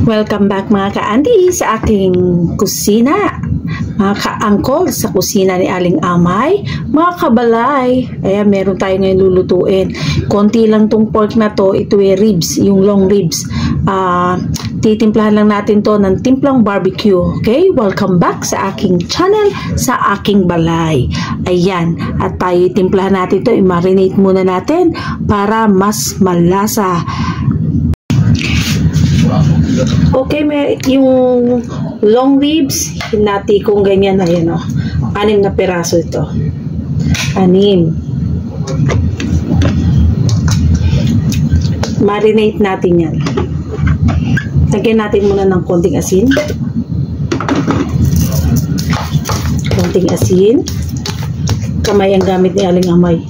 Welcome back mga ka-auntie sa aking kusina, mga ka-angkol sa kusina ni Aling Amay, mga kabalay. Ayan, meron tayo ngayon lulutuin. Konti lang tong pork na to, ito ay ribs, yung long ribs. Titimplahan lang natin to ng timplang barbecue. Okay, welcome back sa aking channel, sa aking balay. Ayan, at tayo timplahan natin to, i-marinate muna natin para mas malasa. Okay, may yung long ribs, hinati kong ganyan, ayan o. 6 na piraso ito. 6. Marinate natin yan. Lagyan natin muna ng konting asin. Konting asin. Kamay ang gamit ni Aling Amay.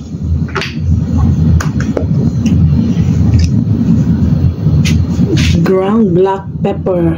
Ground black pepper.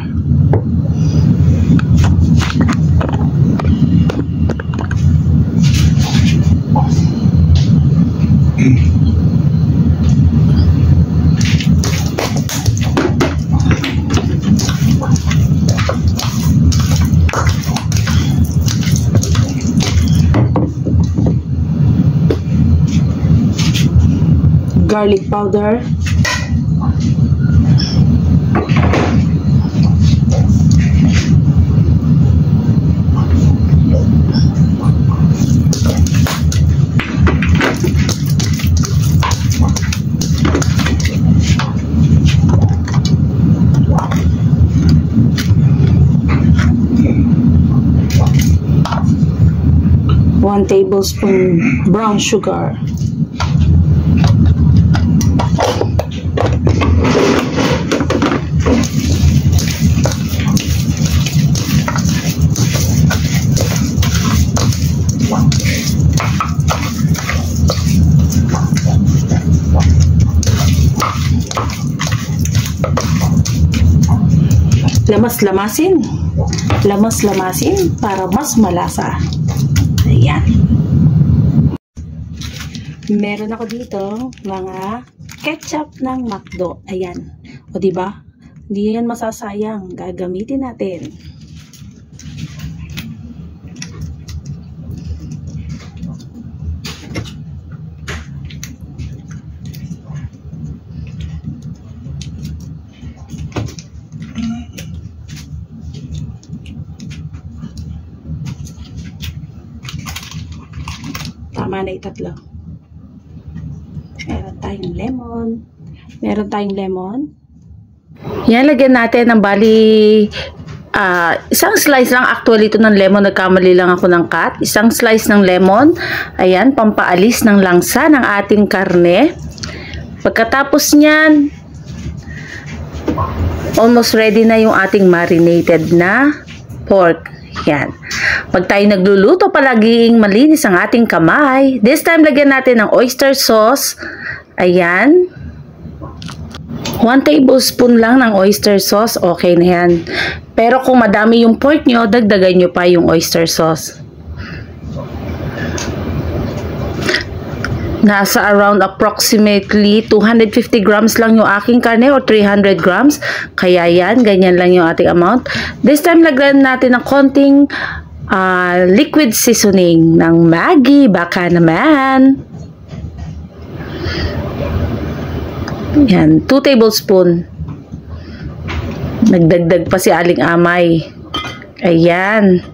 Garlic powder. One tablespoon brown sugar. Lamas-lamasin para mas malasa. Ayan. Meron ako dito mga ketchup ng McDo. Ayan. O diba? Hindi yan masasayang. Gagamitin natin. Tama na itatlo. Meron tayong lemon. Yan, lagyan natin ng bali isang slice lang actually ito ng lemon. Nagkamali lang ako ng cut. Isang slice ng lemon. Ayan, pampaalis ng langsa ng ating karne. Pagkatapos niyan, almost ready na yung ating marinated na pork. Yan. Pag tayo nagluluto, palaging malinis ang ating kamay. This time, lagyan natin ng oyster sauce. Ayan. 1 tablespoon lang ng oyster sauce. Okay na yan. Pero kung madami yung pork nyo, dagdagan nyo pa yung oyster sauce. Nasa around approximately 250 grams lang yung aking karne or 300 grams. Kaya yan, ganyan lang yung ating amount. This time, lagyan natin ng konting liquid seasoning ng Maggi. Baka naman. Yan, 2 tablespoon. Nagdagdag pa si Aling Amay. Ayan.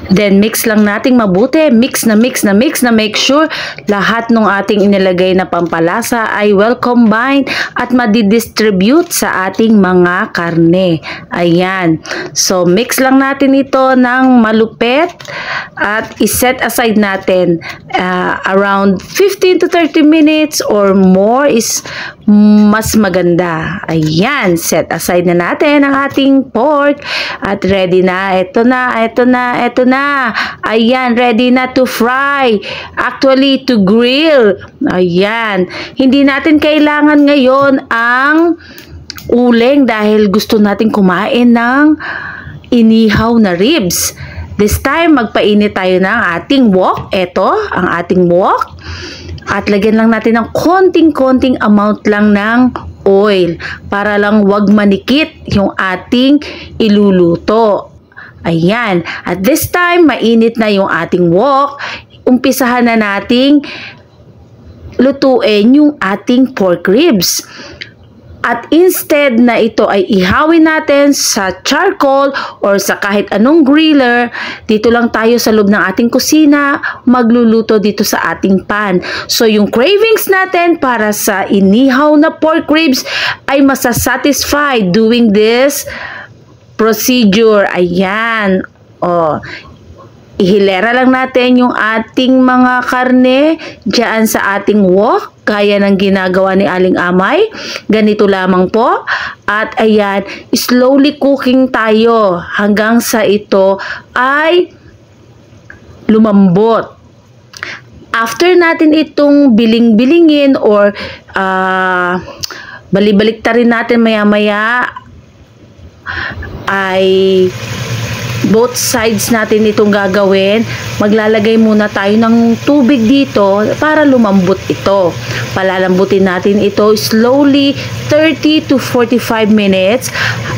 Then, mix lang nating mabuti. Mix na make sure lahat ng ating inilagay na pampalasa ay well combined at madidistribute sa ating mga karne. Ayan. So, mix lang natin ito ng malupit at iset aside natin around 15 to 30 minutes or more is mas maganda. Ayan. Set aside na natin ang ating pork at ready na. Ito na. Ayan, ready na to fry. Actually, to grill. Ayan. Hindi natin kailangan ngayon ang uling dahil gusto natin kumain ng inihaw na ribs. This time, magpainit tayo ng ating wok. Ito, ang ating wok. At lagyan lang natin ng konting-konting amount lang ng oil para lang wag manikit yung ating iluluto. Ayan. At this time, mainit na yung ating wok. Umpisahan na nating lutuin yung ating pork ribs. At instead na ito ay ihawin natin sa charcoal or sa kahit anong griller, dito lang tayo sa loob ng ating kusina, magluluto dito sa ating pan. So yung cravings natin para sa inihaw na pork ribs ay masasatisfy doing this procedure. Ayan. O, ihilera lang natin yung ating mga karne dyan sa ating wok, gaya ng ginagawa ni Aling Amay. Ganito lamang po. At ayan, slowly cooking tayo hanggang sa ito ay lumambot. After natin itong biling-bilingin or balibaliktarin natin maya-maya, ay both sides natin itong gagawin. Maglalagay muna tayo ng tubig dito para lumambot ito. Palalambutin natin ito slowly 30 to 45 minutes.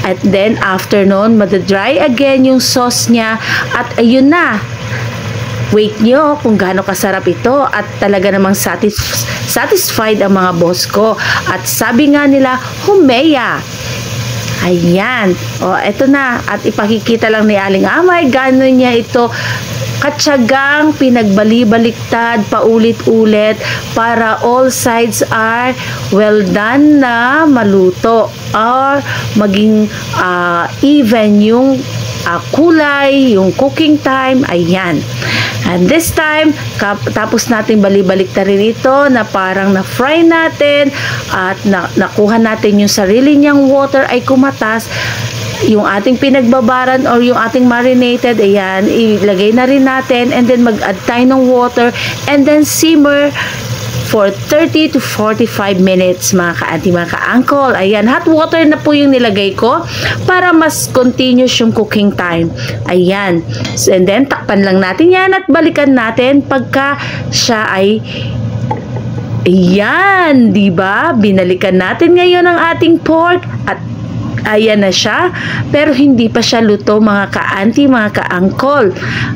At then after nun, madadry again yung sauce niya. At ayun na. Wait nyo kung gaano kasarap ito. At talaga namang satisfied ang mga boss ko. At sabi nga nila, humeya. Ayan. O, eto na. At ipakikita lang ni Aling Amay, gano'n niya ito katsagang pinagbali-baliktad, paulit-ulit para all sides are well done na maluto or maging even yung kulay, yung cooking time. Ayan. And this time, tapos natin bali-balikta rin ito na parang na-fry natin at nakuha natin yung sarili niyang water ay kumatas. Yung ating pinagbabaran or yung ating marinated, ayan, ilagay na rin natin and then mag-add tayo ng water and then simmer for 30 to 45 minutes, mga ka-auntie, mga ka-uncle. Ayan, hot water na po yung nilagay ko para mas continuous yung cooking time. Ayan. So, and then, takpan lang natin yan at balikan natin pagka siya ay ayan, diba? Binalikan natin ngayon ang ating pork at ayan na siya, pero hindi pa siya luto, mga ka-auntie, mga ka-uncle,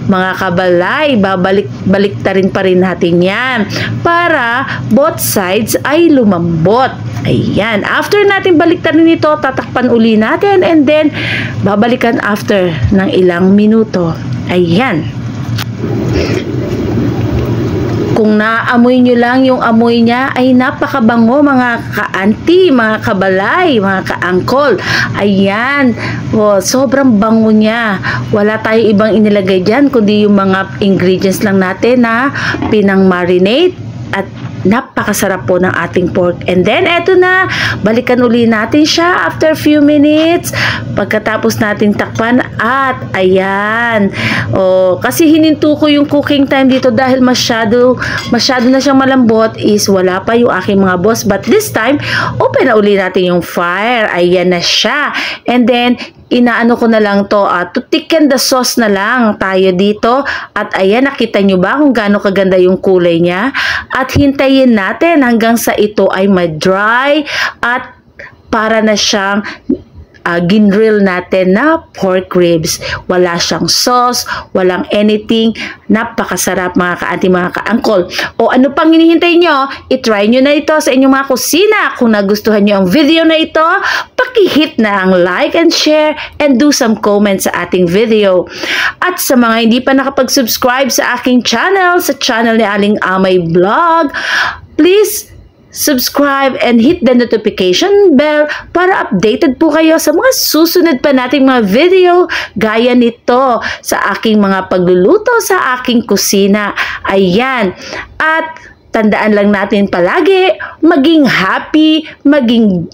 mga kabalay. Balik-baliktarin pa rin natin yan para both sides ay lumambot. Ayan. After natin baliktarin ito, tatakpan uli natin and then babalikan after ng ilang minuto. Ayan. Kung naamoy nyo lang yung amoy niya, ay napakabango, mga ka-auntie, mga kabalay, mga ka-uncle. Ayan. Oh, sobrang bango niya. Wala tayong ibang inilagay dyan, kundi yung mga ingredients lang natin na pinang-marinate at napakasarap po ng ating pork. And then, eto na, balikan uli natin siya after few minutes. Pagkatapos natin takpan at ayan. O, kasi hininto ko yung cooking time dito dahil masyado na siyang malambot is wala pa yung aking mga boss. But this time, open na uli natin yung fire. Ayan na siya. And then, inaano ko na lang to, to thicken the sauce na lang tayo dito. At ayan, nakita nyo ba kung gaano kaganda yung kulay niya? At hintayin natin hanggang sa ito ay ma-dry at para na siyang ginrill natin na pork ribs. Wala siyang sauce, walang anything. Napakasarap, mga ka-auntie, mga ka-uncle. O ano pang hinihintay nyo? I-try nyo na ito sa inyong mga kusina. Kung nagustuhan nyo ang video na ito, paki-hit na ang like and share and do some comments sa ating video. At sa mga hindi pa nakapag-subscribe sa aking channel, sa channel ni Aling Amay Vlog, please subscribe and hit the notification bell para updated po kayo sa mga susunod pa nating mga video gaya nito sa aking mga pagluluto sa aking kusina. Ayan. At tandaan lang natin palagi, maging happy, maging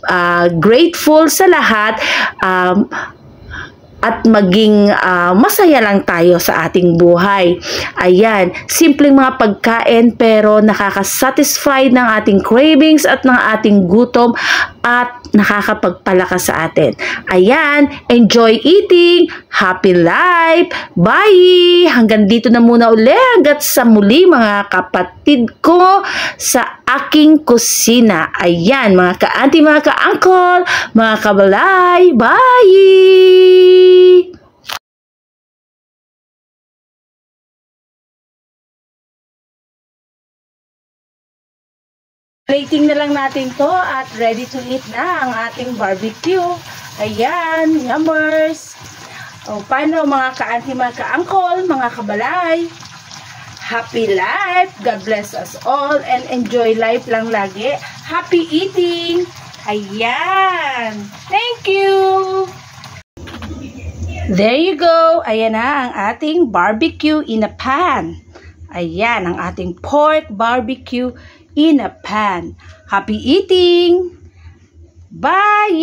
grateful sa lahat, at maging masaya lang tayo sa ating buhay. Ayan, simpleng mga pagkain pero nakakasatisfy ng ating cravings at ng ating gutom at nakakapagpalakas sa atin. Ayan, enjoy eating, happy life, bye! Hanggang dito na muna uli, hanggat sa muli, mga kapatid ko sa aking kusina. Ayan, mga ka-auntie, mga ka-uncle, mga kabalay, bye! Plating na lang natin to at ready to eat na ang ating barbecue. Ayan, yummers. O, paano mga ka-auntie, mga ka-uncle, mga kabalay? Happy life! God bless us all and enjoy life lang lagi. Happy eating! Ayan! Thank you! There you go! Ayan na ang ating barbecue in a pan. Ayan ang ating pork barbecue in a pan. Happy eating! Bye!